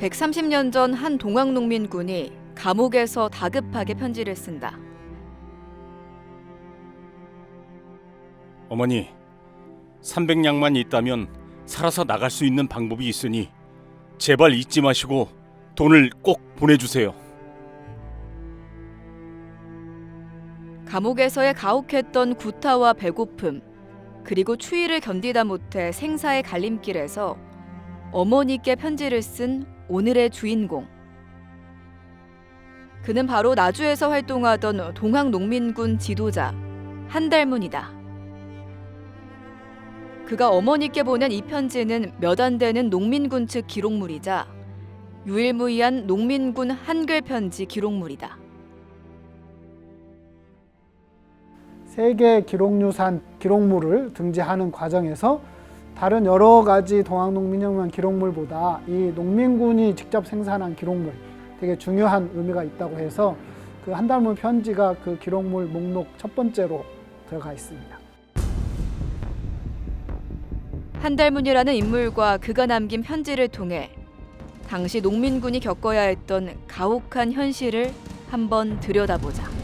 130년 전 한 동학농민군이 감옥에서 다급하게 편지를 쓴다. 어머니, 300냥만 있다면 살아서 나갈 수 있는 방법이 있으니 제발 잊지 마시고 돈을 꼭 보내주세요. 감옥에서의 가혹했던 구타와 배고픔, 그리고 추위를 견디다 못해 생사의 갈림길에서 어머니께 편지를 쓴 오늘의 주인공. 그는 바로 나주에서 활동하던 동학농민군 지도자 한달문이다. 그가 어머니께 보낸 이 편지는 몇 안 되는 농민군 측 기록물이자 유일무이한 농민군 한글 편지 기록물이다. 세계 기록유산 기록물을 등재하는 과정에서 다른 여러 가지 동학농민혁명 기록물보다 이 농민군이 직접 생산한 기록물 되게 중요한 의미가 있다고 해서 그 한달문 편지가 그 기록물 목록 첫 번째로 들어가 있습니다. 한달문이라는 인물과 그가 남긴 편지를 통해 당시 농민군이 겪어야 했던 가혹한 현실을 한번 들여다보자.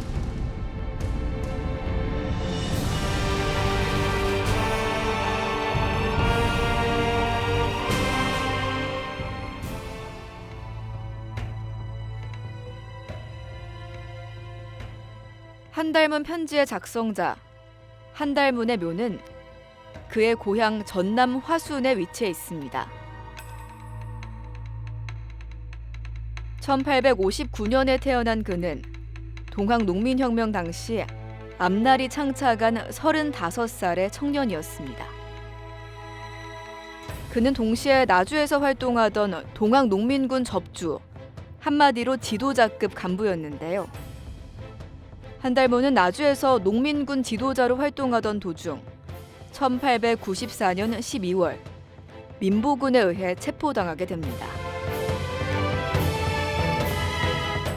한달문 편지의 작성자 한달문의 묘는 그의 고향 전남 화순에 위치해 있습니다. 1859년에 태어난 그는 동학농민혁명 당시 앞날이 창창한 35살의 청년이었습니다. 그는 동시에 나주에서 활동하던 동학농민군 접주, 한마디로 지도자급 간부였는데요. 한달문은 나주에서 농민군 지도자로 활동하던 도중 1894년 12월 민보군에 의해 체포당하게 됩니다.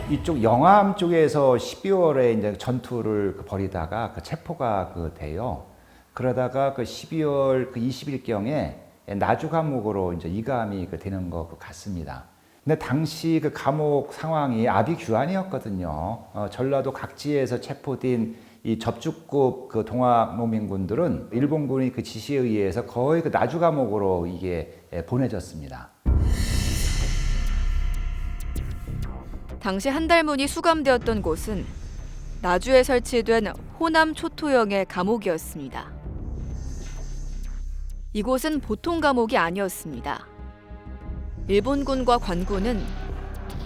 이쪽 영암 쪽에서 12월에 이제 전투를 벌이다가 체포가 돼요. 그러다가 12월 20일경에 나주 감옥으로 이제 이감이 되는 것 같습니다. 근데 당시 감옥 상황이 아비규환이었거든요. 전라도 각지에서 체포된 이 접주급 동학농민군들은 일본군이 지시에 의해서 거의 나주 감옥으로 이게 보내졌습니다. 당시 한달문이 수감되었던 곳은 나주에 설치된 호남 초토영의 감옥이었습니다. 이곳은 보통 감옥이 아니었습니다. 일본군과 관군은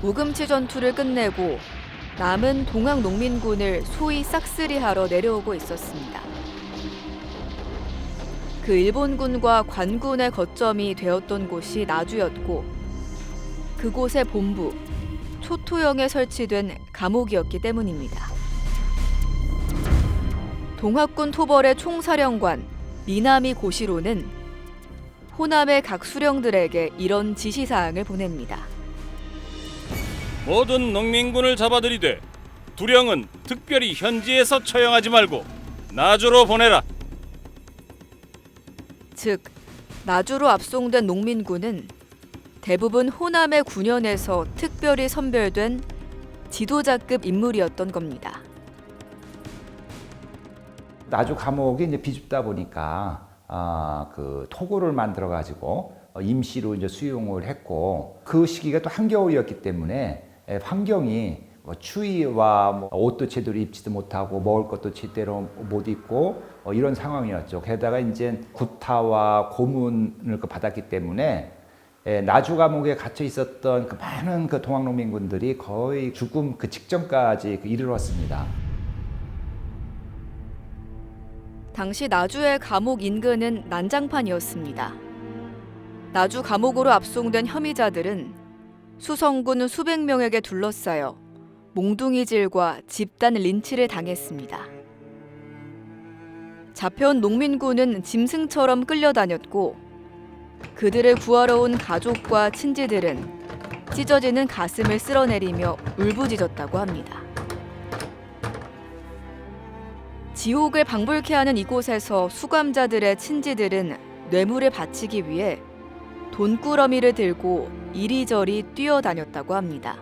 우금치 전투를 끝내고 남은 동학농민군을 소위 싹쓸이하러 내려오고 있었습니다. 그 일본군과 관군의 거점이 되었던 곳이 나주였고 그곳의 본부 초토영에 설치된 감옥이었기 때문입니다. 동학군 토벌의 총사령관 미나미 고시로는 호남의 각 수령들에게 이런 지시사항을 보냅니다. 모든 농민군을 잡아들이되 두령은 특별히 현지에서 처형하지 말고 나주로 보내라. 즉, 나주로 압송된 농민군은 대부분 호남의 군현에서 특별히 선별된 지도자급 인물이었던 겁니다. 나주 감옥이 이제 비좁다 보니까 토구를 만들어 가지고 임시로 이제 수용을 했고 그 시기가 또 한겨울이었기 때문에 환경이 추위와 옷도 제대로 입지도 못하고 먹을 것도 제대로 못 입고 이런 상황이었죠. 게다가 이제 구타와 고문을 받았기 때문에 나주 감옥에 갇혀 있었던 많은 동학농민군들이 거의 죽음 직전까지 이르렀습니다. 당시 나주의 감옥 인근은 난장판이었습니다. 나주 감옥으로 압송된 혐의자들은 수성군 수백 명에게 둘러싸여 몽둥이질과 집단 린치를 당했습니다. 잡혀온 농민군은 짐승처럼 끌려다녔고 그들을 구하러 온 가족과 친지들은 찢어지는 가슴을 쓸어내리며 울부짖었다고 합니다. 지옥을 방불케 하는 이곳에서 수감자들의 친지들은 뇌물을 바치기 위해 돈꾸러미를 들고 이리저리 뛰어다녔다고 합니다.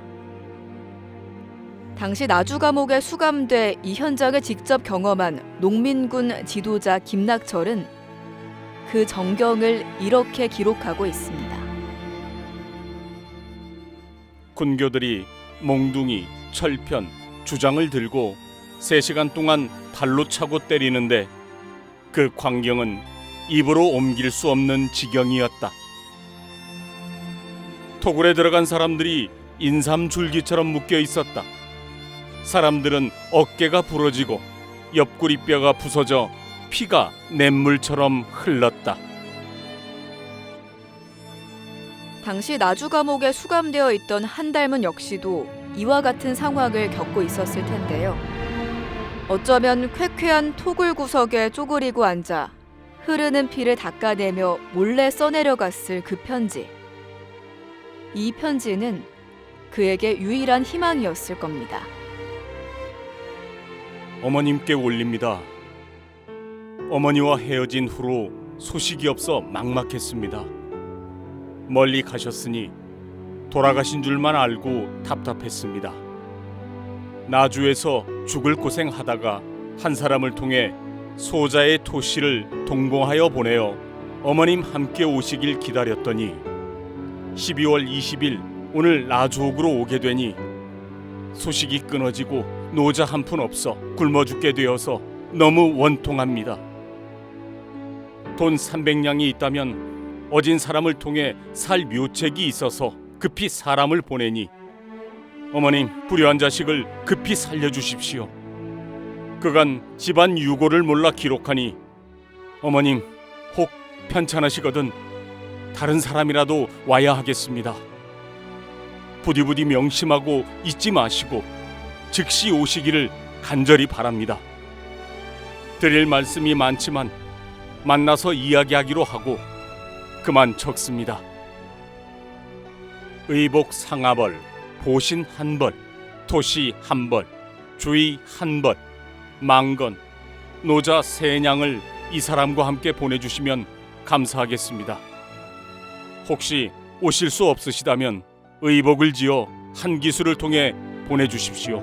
당시 나주 감옥에 수감돼 이 현장을 직접 경험한 농민군 지도자 김낙철은 그 정경을 이렇게 기록하고 있습니다. 군교들이 몽둥이, 철편, 주장을 들고 3시간 동안 발로 차고 때리는데 그 광경은 입으로 옮길 수 없는 지경이었다. 토굴에 들어간 사람들이 인삼줄기처럼 묶여 있었다. 사람들은 어깨가 부러지고 옆구리뼈가 부서져 피가 냇물처럼 흘렀다. 당시 나주 감옥에 수감되어 있던 한달문 역시도 이와 같은 상황을 겪고 있었을 텐데요. 어쩌면 쾌쾌한 토굴 구석에 쪼그리고 앉아 흐르는 피를 닦아내며 몰래 써내려갔을 그 편지. 이 편지는 그에게 유일한 희망이었을 겁니다. 어머님께 올립니다. 어머니와 헤어진 후로 소식이 없어 막막했습니다. 멀리 가셨으니 돌아가신 줄만 알고 답답했습니다. 나주에서 죽을 고생하다가 한 사람을 통해 소자의 토씨를 동봉하여 보내어 어머님 함께 오시길 기다렸더니 12월 20일 오늘 나주옥으로 오게 되니 소식이 끊어지고 노자 한 푼 없어 굶어 죽게 되어서 너무 원통합니다. 돈 300냥이 있다면 어진 사람을 통해 살 묘책이 있어서 급히 사람을 보내니 어머님 불효한 자식을 급히 살려주십시오. 그간 집안 유고를 몰라 기록하니 어머님 혹 편찮으시거든 다른 사람이라도 와야 하겠습니다. 부디부디 명심하고 잊지 마시고 즉시 오시기를 간절히 바랍니다. 드릴 말씀이 많지만 만나서 이야기하기로 하고 그만 적습니다. 의복 상하벌, 보신 한 벌, 토시 한 벌, 주의 한 벌, 망건, 노자 3냥을 이 사람과 함께 보내주시면 감사하겠습니다. 혹시 오실 수 없으시다면 의복을 지어 한 기수를 통해 보내주십시오.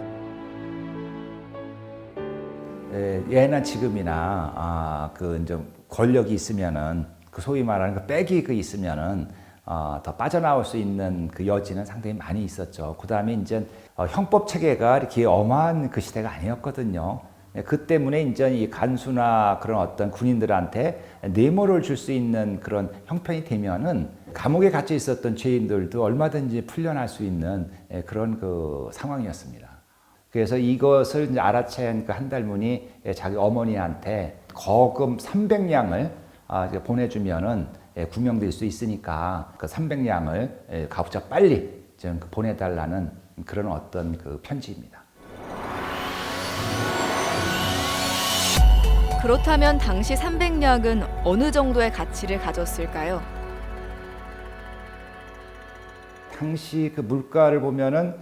예나 지금이나 그 이제 권력이 있으면은 그 소위 말하는 그 백이 그 있으면은 더 빠져나올 수 있는 그 여지는 상당히 많이 있었죠. 그 다음에 이제 형법 체계가 이렇게 어마한 그 시대가 아니었거든요. 그 때문에 이제 이 간수나 그런 어떤 군인들한테 뇌물을 줄 수 있는 그런 형편이 되면은 감옥에 갇혀 있었던 죄인들도 얼마든지 풀려날 수 있는 그런 그 상황이었습니다. 그래서 이것을 이제 알아챈 그 한달문이 자기 어머니한테 거금 300냥을 보내주면은 구명될 수 있으니까 그 300냥을 가급적 빨리 좀 보내달라는 그런 어떤 그 편지입니다. 그렇다면 당시 300냥은 어느 정도의 가치를 가졌을까요? 당시 그 물가를 보면은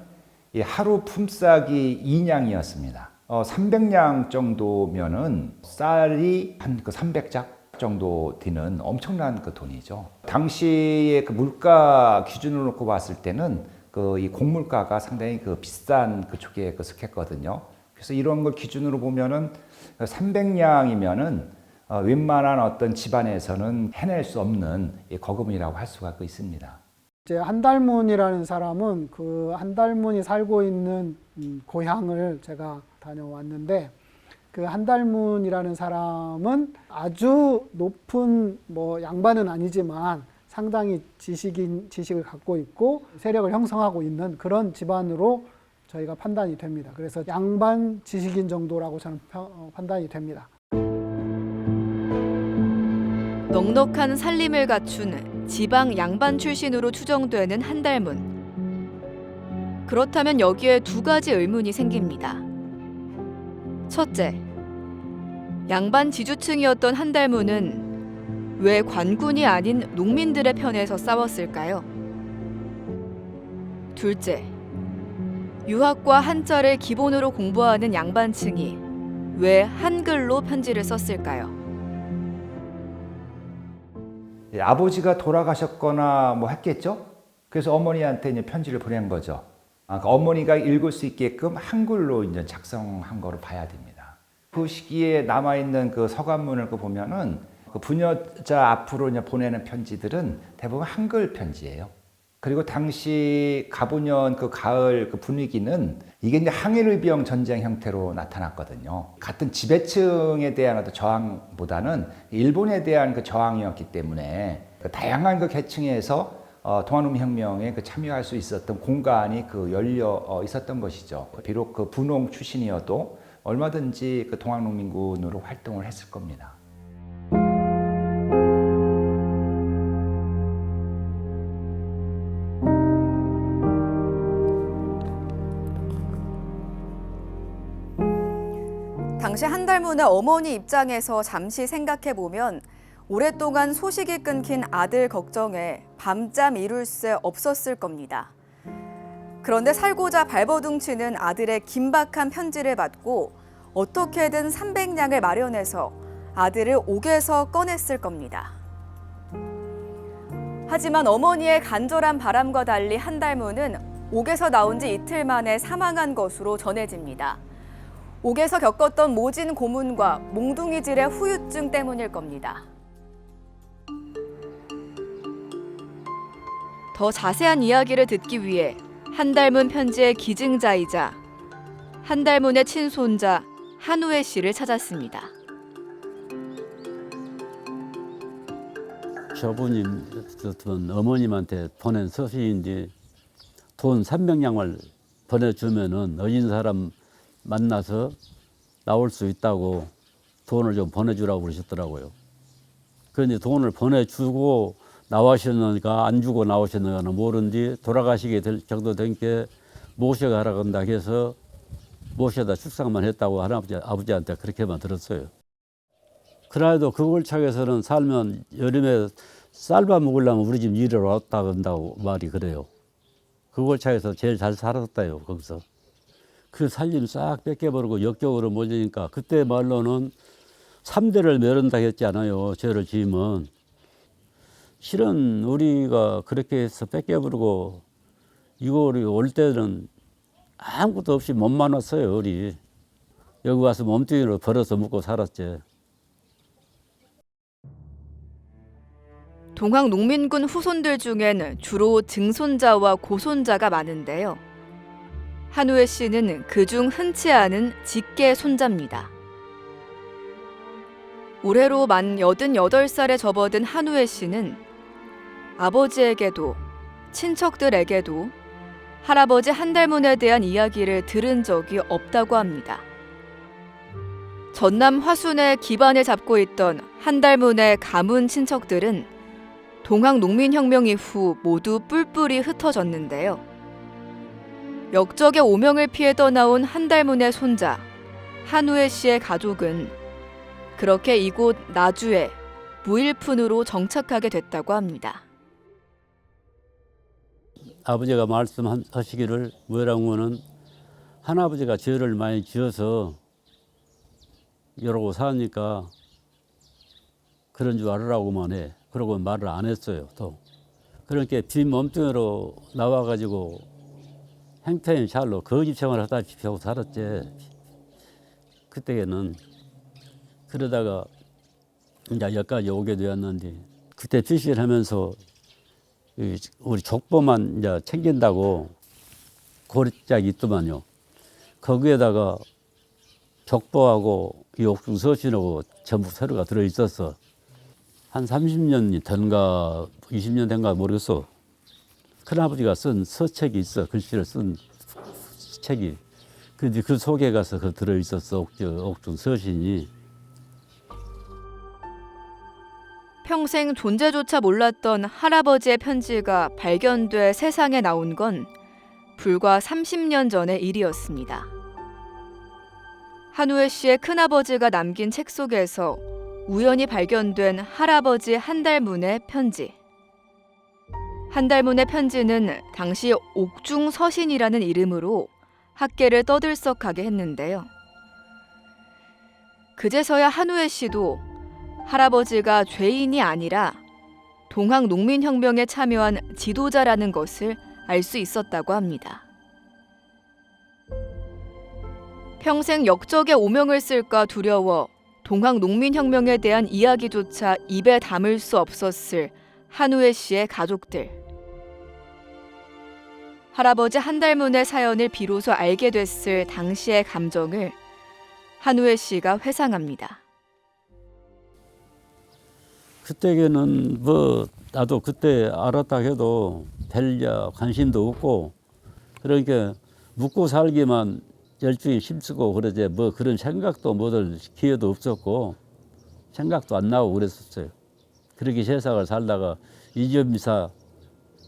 이 하루 품삯이 2냥이었습니다. 300냥 정도면은 쌀이 한 그 300작 정도 되는 엄청난 그 돈이죠. 당시의 그 물가 기준으로 놓고 봤을 때는 그 이 곡물가가 상당히 그 비싼 그쪽에 그 속했거든요. 그래서 이런 걸 기준으로 보면은 300냥이면은 웬만한 어떤 집안에서는 해낼 수 없는 거금이라고 할 수가 있습니다. 이제 한달문이라는 사람은 그 한달문이 살고 있는 고향을 제가 다녀왔는데 그 한달문이라는 사람은 아주 높은 뭐 양반은 아니지만 상당히 지식을 갖고 있고 세력을 형성하고 있는 그런 집안으로 저희가 판단이 됩니다. 그래서 양반 지식인 정도라고 저는 판단이 됩니다. 넉넉한 살림을 갖춘 지방 양반 출신으로 추정되는 한달문. 그렇다면 여기에 2가지 의문이 생깁니다. 첫째, 양반 지주층이었던 한달문은 왜 관군이 아닌 농민들의 편에서 싸웠을까요? 둘째, 유학과 한자를 기본으로 공부하는 양반층이 왜 한글로 편지를 썼을까요? 아버지가 돌아가셨거나 뭐 했겠죠. 그래서 어머니한테 이제 편지를 보낸 거죠. 그러니까 어머니가 읽을 수 있게끔 한글로 이제 작성한 거로 봐야 됩니다. 그 시기에 남아 있는 그 서간문을 보면은 그 부녀자 앞으로 이제 보내는 편지들은 대부분 한글 편지예요. 그리고 당시 가보년 그 가을 그 분위기는 이게 이제 항일의병 전쟁 형태로 나타났거든요. 같은 지배층에 대한 어떤 저항보다는 일본에 대한 그 저항이었기 때문에 그 다양한 그 계층에서 동학농민혁명에 그 참여할 수 있었던 공간이 그 열려 있었던 것이죠. 비록 그 분홍 출신이어도 얼마든지 그 동학농민군으로 활동을 했을 겁니다. 당시 한달문의 어머니 입장에서 잠시 생각해보면 오랫동안 소식이 끊긴 아들 걱정에 밤잠 이룰 새 없었을 겁니다. 그런데 살고자 발버둥치는 아들의 긴박한 편지를 받고 어떻게든 300냥을 마련해서 아들을 옥에서 꺼냈을 겁니다. 하지만 어머니의 간절한 바람과 달리 한달문은 옥에서 나온 지 이틀 만에 사망한 것으로 전해집니다. 옥에서 겪었던 모진 고문과 몽둥이질의 후유증 때문일 겁니다. 더 자세한 이야기를 듣기 위해 한달문 편지의 기증자이자 한달문의 친손자 한우회 씨를 찾았습니다. 저분이 어머님한테 보낸 서신인데 돈 300냥을 보내주면은 어린 사람 만나서 나올 수 있다고 돈을 좀 보내주라고 그러셨더라고요. 그런데 돈을 보내주고 나오셨는가 안 주고 나오셨는가는 모르는데 돌아가시게 될 정도 된 게 모셔가라고 한다 해서 모셔다 축상만 했다고 아버지한테 그렇게만 들었어요. 그래도 그 골창에서는 살면 여름에 쌀밥 먹으려면 우리 집 일을 왔다 간다고 말이 그래요. 그 골창에서 제일 잘 살았다요. 거기서. 그 살림 싹 뺏겨버리고 역적으로 모지니까 그때 말로는 3대를 멸한다 했잖아요. 죄를 지으면. 실은 우리가 그렇게 해서 뺏겨버리고 이거를 올 때는 아무것도 없이 몸만 왔어요. 우리. 여기 와서 몸뚱이로 벌어서 먹고 살았지. 동학농민군 후손들 중엔 주로 증손자와 고손자가 많은데요. 한우회 씨는 그중 흔치 않은 직계 손자입니다. 올해로 만 88살에 접어든 한우회 씨는 아버지에게도 친척들에게도 할아버지 한달문에 대한 이야기를 들은 적이 없다고 합니다. 전남 화순에 기반을 잡고 있던 한달문의 가문 친척들은 동학농민혁명 이후 모두 뿔뿔이 흩어졌는데요. 역적의 오명을 피해 떠나온 한달문의 손자 한우회 씨의 가족은 그렇게 이곳 나주에 무일푼으로 정착하게 됐다고 합니다. 아버지가 말씀하시기를 뭐라고는 할아버지가 죄를 많이 지어서 이러고 사니까 그런 줄 알으라고만 해. 그러고 말을 안 했어요. 또 그렇게 빈 몸뚱이로 나와가지고 행패인 샬로 거짓 생활을 하다시피 하고 살았지. 그때는 그러다가 이제 여기까지 오게 되었는데 그때 피시를 하면서 우리 족보만 이제 챙긴다고 고리짝이 있더만요. 거기에다가 족보하고 이 옥중 서신하고 전부 서류가 들어 있었어. 한 30년이 된가 20년 된가 모르겠어. 큰아버지가 쓴 서책이 있어. 글씨를 쓴 책이. 근데 그 속에 가서 그 들어 있었어. 옥중 서신이. 평생 존재조차 몰랐던 할아버지의 편지가 발견돼 세상에 나온 건 불과 30년 전의 일이었습니다. 한우회 씨의 큰아버지가 남긴 책 속에서 우연히 발견된 할아버지 한달문의 편지. 한달문의 편지는 당시 옥중서신이라는 이름으로 학계를 떠들썩하게 했는데요. 그제서야 한우회 씨도 할아버지가 죄인이 아니라 동학 농민혁명에 참여한 지도자라는 것을 알 수 있었다고 합니다. 평생 역적의 오명을 쓸까 두려워 동학 농민혁명에 대한 이야기조차 입에 담을 수 없었을 한우회 씨의 가족들. 할아버지 한달문의 사연을 비로소 알게 됐을 당시의 감정을 한우회 씨가 회상합니다. 그때는 뭐 나도 그때 알았다 해도 별 관심도 없고 그러니까 묵고 살기만 열중히 힘쓰고 그러지 뭐 그런 생각도 못할 기회도 없었고 생각도 안 나고 그랬었어요. 그렇게 세상을 살다가 이점이사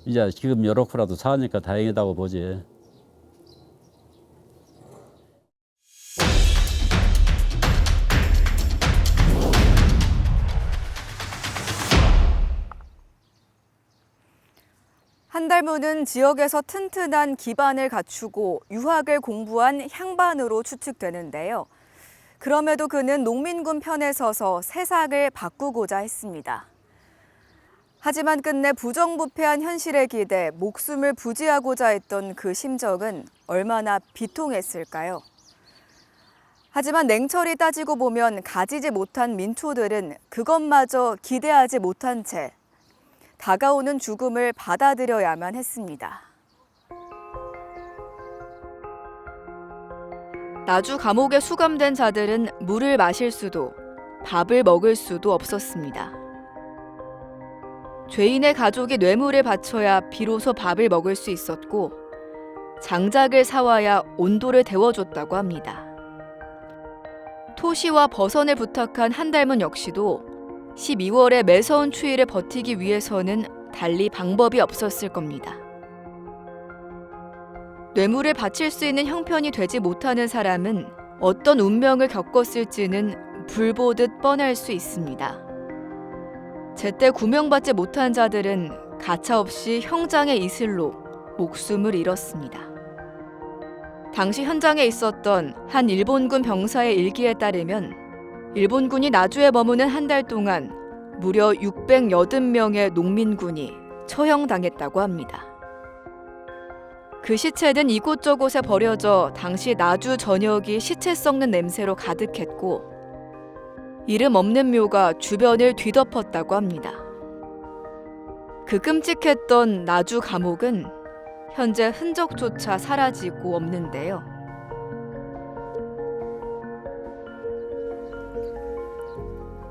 이제 지금 요렇게라도 사니까 다행이다고 보지. 한달문은 지역에서 튼튼한 기반을 갖추고 유학을 공부한 향반으로 추측되는데요. 그럼에도 그는 농민군 편에 서서 세상을 바꾸고자 했습니다. 하지만 끝내 부정부패한 현실에 기대 목숨을 부지하고자 했던 그 심정은 얼마나 비통했을까요? 하지만 냉철히 따지고 보면 가지지 못한 민초들은 그것마저 기대하지 못한 채 다가오는 죽음을 받아들여야만 했습니다. 나주 감옥에 수감된 자들은 물을 마실 수도 밥을 먹을 수도 없었습니다. 죄인의 가족이 뇌물을 바쳐야 비로소 밥을 먹을 수 있었고 장작을 사와야 온도를 데워줬다고 합니다. 토시와 버선을 부탁한 한달문 역시도 12월의 매서운 추위를 버티기 위해서는 달리 방법이 없었을 겁니다. 뇌물을 바칠 수 있는 형편이 되지 못하는 사람은 어떤 운명을 겪었을지는 불보듯 뻔할 수 있습니다. 제때 구명받지 못한 자들은 가차없이 형장의 이슬로 목숨을 잃었습니다. 당시 현장에 있었던 한 일본군 병사의 일기에 따르면 일본군이 나주에 머무는 한 달 동안 무려 680명의 농민군이 처형당했다고 합니다. 그 시체는 이곳저곳에 버려져 당시 나주 전역이 시체 썩는 냄새로 가득했고 이름 없는 묘가 주변을 뒤덮었다고 합니다. 그 끔찍했던 나주 감옥은 현재 흔적조차 사라지고 없는데요.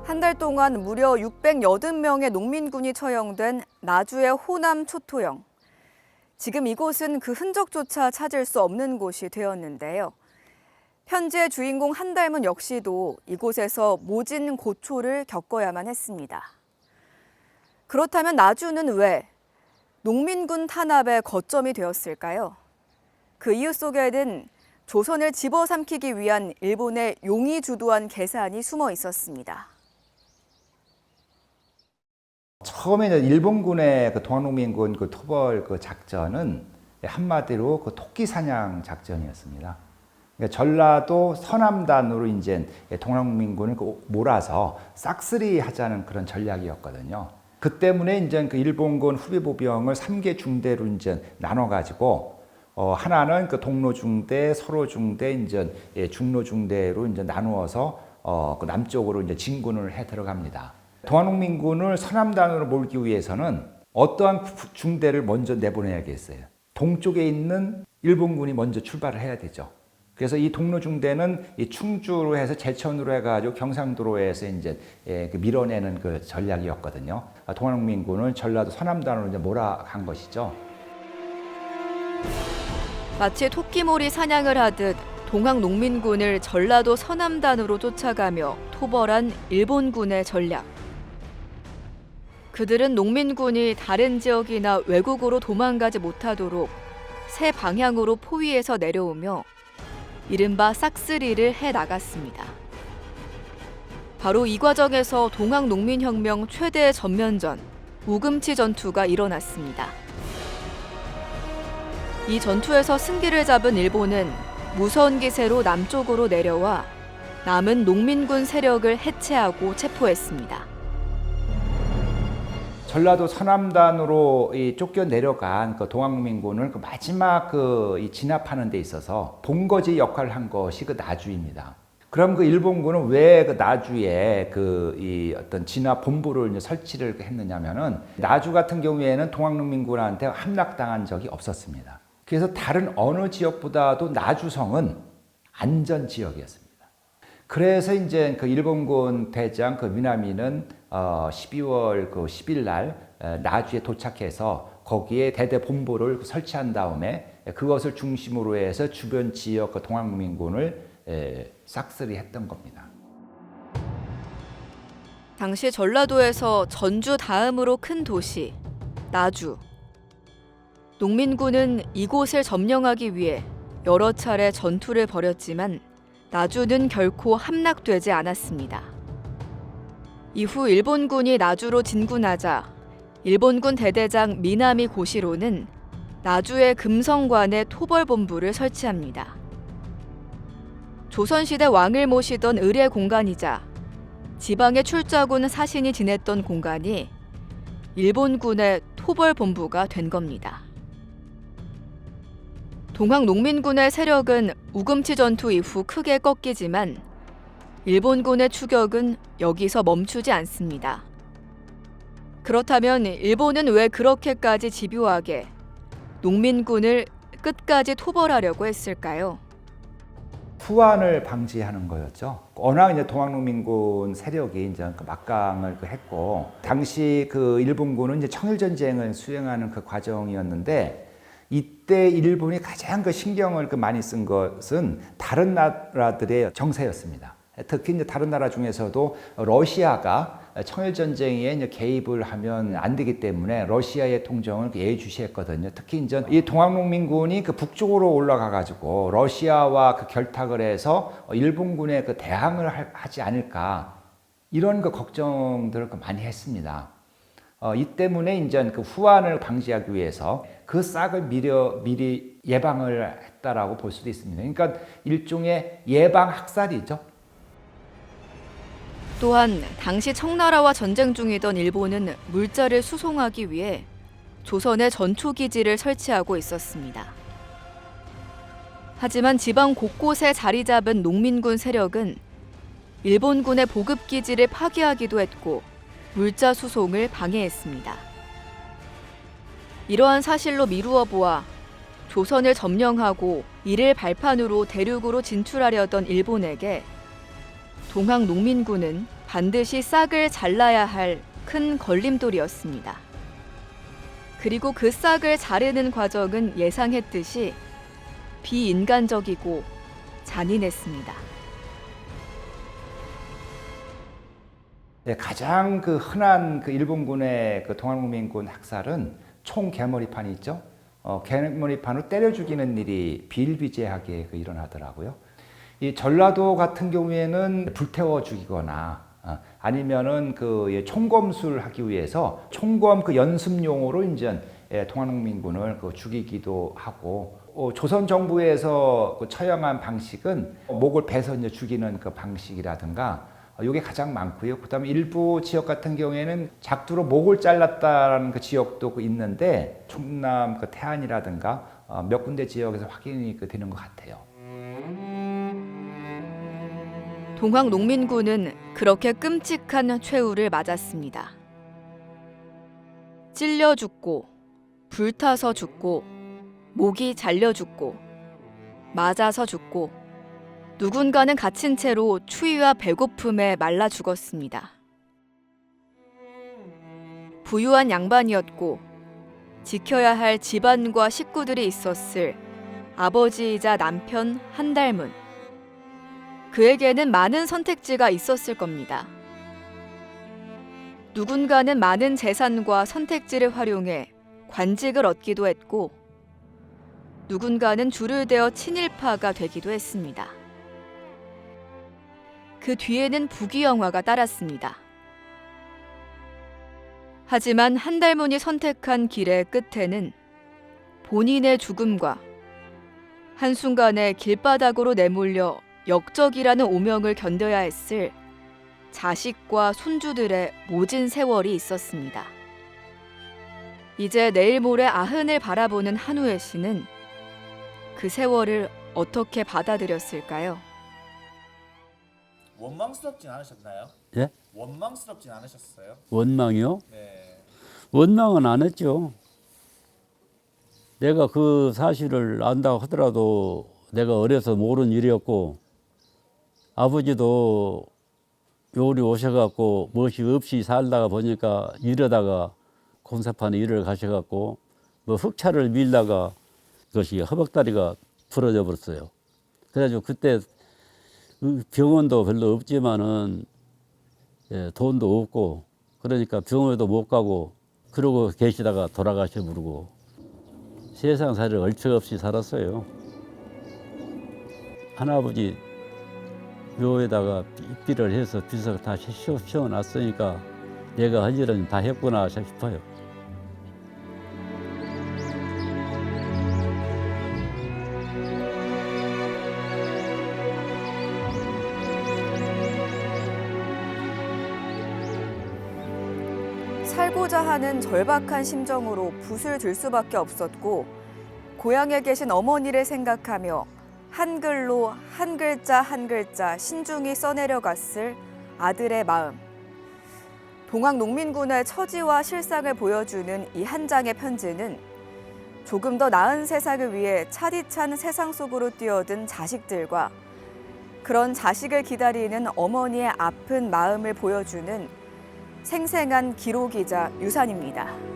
한 달 동안 무려 680명의 농민군이 처형된 나주의 호남 초토형. 지금 이곳은 그 흔적조차 찾을 수 없는 곳이 되었는데요. 편지의 주인공 한달문 역시도 이곳에서 모진 고초를 겪어야만 했습니다. 그렇다면 나주는 왜 농민군 탄압의 거점이 되었을까요? 그 이유 속에는 조선을 집어삼키기 위한 일본의 용이 주도한 계산이 숨어 있었습니다. 처음에 일본군의 그 동학농민군 그 토벌 그 작전은 한마디로 그 토끼 사냥 작전이었습니다. 그러니까 전라도 서남단으로 이제 동학농민군을 몰아서 싹쓸이 하자는 그런 전략이었거든요. 그 때문에 이제 그 일본군 후비보병을 3개 중대로 이제 나눠가지고 하나는 그 동로중대, 서로중대, 이제 중로중대로 이제 나누어서 그 남쪽으로 이제 진군을 해 들어갑니다. 동학농민군을 서남단으로 몰기 위해서는 어떠한 중대를 먼저 내보내야겠어요. 동쪽에 있는 일본군이 먼저 출발을 해야 되죠. 그래서 이 동로중대는 이 충주로 해서 제천으로 해가지고 경상도로 해서 이제 밀어내는 그 전략이었거든요. 동학농민군을 전라도 서남단으로 이제 몰아간 것이죠. 마치 토끼몰이 사냥을 하듯 동학농민군을 전라도 서남단으로 쫓아가며 토벌한 일본군의 전략. 그들은 농민군이 다른 지역이나 외국으로 도망가지 못하도록 새 방향으로 포위해서 내려오며 이른바 싹쓸이를 해나갔습니다. 바로 이 과정에서 동학농민혁명 최대의 전면전, 우금치 전투가 일어났습니다. 이 전투에서 승기를 잡은 일본은 무서운 기세로 남쪽으로 내려와 남은 농민군 세력을 해체하고 체포했습니다. 전라도 서남단으로 쫓겨 내려간 그 동학농민군을 그 마지막 이 진압하는 데 있어서 본거지 역할을 한 것이 그 나주입니다. 그럼 그 일본군은 왜 그 나주에 이 어떤 진압 본부를 이제 설치를 했느냐면은 나주 같은 경우에는 동학농민군한테 함락당한 적이 없었습니다. 그래서 다른 어느 지역보다도 나주성은 안전 지역이었습니다. 그래서 이제 그 일본군 대장 그 미나미는 12월 그 10일 날 나주에 도착해서 거기에 대대 본부를 설치한 다음에 그것을 중심으로 해서 주변 지역 그 동학농민군을 싹쓸이했던 겁니다. 당시 전라도에서 전주 다음으로 큰 도시 나주. 농민군은 이곳을 점령하기 위해 여러 차례 전투를 벌였지만 나주는 결코 함락되지 않았습니다. 이후 일본군이 나주로 진군하자 일본군 대대장 미나미 고시로는 나주의 금성관에 토벌본부를 설치합니다. 조선시대 왕을 모시던 의례 공간이자 지방의 출자군 사신이 지냈던 공간이 일본군의 토벌본부가 된 겁니다. 동학농민군의 세력은 우금치 전투 이후 크게 꺾이지만 일본군의 추격은 여기서 멈추지 않습니다. 그렇다면 일본은 왜 그렇게까지 집요하게 농민군을 끝까지 토벌하려고 했을까요? 후환을 방지하는 거였죠. 워낙 이제 동학농민군 세력이 이제 그 막강을 했고, 당시 그 일본군은 이제 청일전쟁을 수행하는 그 과정이었는데, 이때 일본이 가장 그 신경을 많이 쓴 것은 다른 나라들의 정세였습니다. 특히 이제 다른 나라 중에서도 러시아가 청일전쟁에 이제 개입을 하면 안 되기 때문에 러시아의 통정을 예의주시했거든요. 특히 이제 이 동학농민군이 그 북쪽으로 올라가 가지고 러시아와 그 결탁을 해서 일본군에 그 대항을 하지 않을까, 이런 그 걱정들을 많이 했습니다. 이 때문에 이제 그 후환을 방지하기 위해서 그 싹을 미리 예방을 했다라고 볼 수도 있습니다. 그러니까 일종의 예방 학살이죠. 또한 당시 청나라와 전쟁 중이던 일본은 물자를 수송하기 위해 조선에 전초기지를 설치하고 있었습니다. 하지만 지방 곳곳에 자리 잡은 농민군 세력은 일본군의 보급기지를 파괴하기도 했고 물자 수송을 방해했습니다. 이러한 사실로 미루어 보아 조선을 점령하고 이를 발판으로 대륙으로 진출하려던 일본에게 동학농민군은 반드시 싹을 잘라야 할 큰 걸림돌이었습니다. 그리고 그 싹을 자르는 과정은 예상했듯이 비인간적이고 잔인했습니다. 네, 가장 그 흔한 그 일본군의 그 동학농민군 학살은 총 개머리판이 있죠. 개머리판으로 때려 죽이는 일이 비일비재하게 일어나더라고요. 이 전라도 같은 경우에는 불태워 죽이거나 아니면은 그 총검술 하기 위해서 총검 그 연습용으로 이제 동학농민군을 죽이기도 하고, 조선 정부에서 처형한 방식은 목을 베서 이제 죽이는 그 방식이라든가 이게 가장 많고요. 그다음에 일부 지역 같은 경우에는 작두로 목을 잘랐다라는 그 지역도 있는데 충남 그 태안이라든가 몇 군데 지역에서 확인이 되는 것 같아요. 동학농민군은 그렇게 끔찍한 최후를 맞았습니다. 찔려 죽고, 불타서 죽고, 목이 잘려 죽고, 맞아서 죽고, 누군가는 갇힌 채로 추위와 배고픔에 말라 죽었습니다. 부유한 양반이었고 지켜야 할 집안과 식구들이 있었을 아버지이자 남편 한달문. 그에게는 많은 선택지가 있었을 겁니다. 누군가는 많은 재산과 선택지를 활용해 관직을 얻기도 했고, 누군가는 줄을 대어 친일파가 되기도 했습니다. 그 뒤에는 부귀영화가 따랐습니다. 하지만 한달문이 선택한 길의 끝에는 본인의 죽음과 한순간에 길바닥으로 내몰려 역적이라는 오명을 견뎌야 했을 자식과 손주들의 모진 세월이 있었습니다. 이제 내일 모레 아흔을 바라보는 한우혜 씨는 그 세월을 어떻게 받아들였을까요? 원망스럽진 않으셨나요? 예? 원망스럽진 않으셨어요? 원망이요? 네. 원망은 안 했죠. 내가 그 사실을 안다고 하더라도 내가 어려서 모르는 일이었고 아버지도 요리 오셔갖고 무엇이 없이 살다가 보니까 이러다가 콘사판에 일을 가셔갖고 뭐 흑차를 밀다가 그것이 허벅다리가 부러져 버렸어요. 그래가지고 그때 병원도 별로 없지만은 예, 돈도 없고 그러니까 병원에도 못 가고 그러고 계시다가 돌아가셔 부르고 세상살이를 얼척없이 살았어요. 할아버지 묘에다가 입비를 해서 비석을 다 씌워놨으니까 내가 할 일은 다 했구나 싶어요. 살고자 하는 절박한 심정으로 붓을 들 수밖에 없었고 고향에 계신 어머니를 생각하며 한글로 한 글자 한 글자 신중히 써내려갔을 아들의 마음. 동학농민군의 처지와 실상을 보여주는 이 한 장의 편지는 조금 더 나은 세상을 위해 차디찬 세상 속으로 뛰어든 자식들과 그런 자식을 기다리는 어머니의 아픈 마음을 보여주는 생생한 기록이자 유산입니다.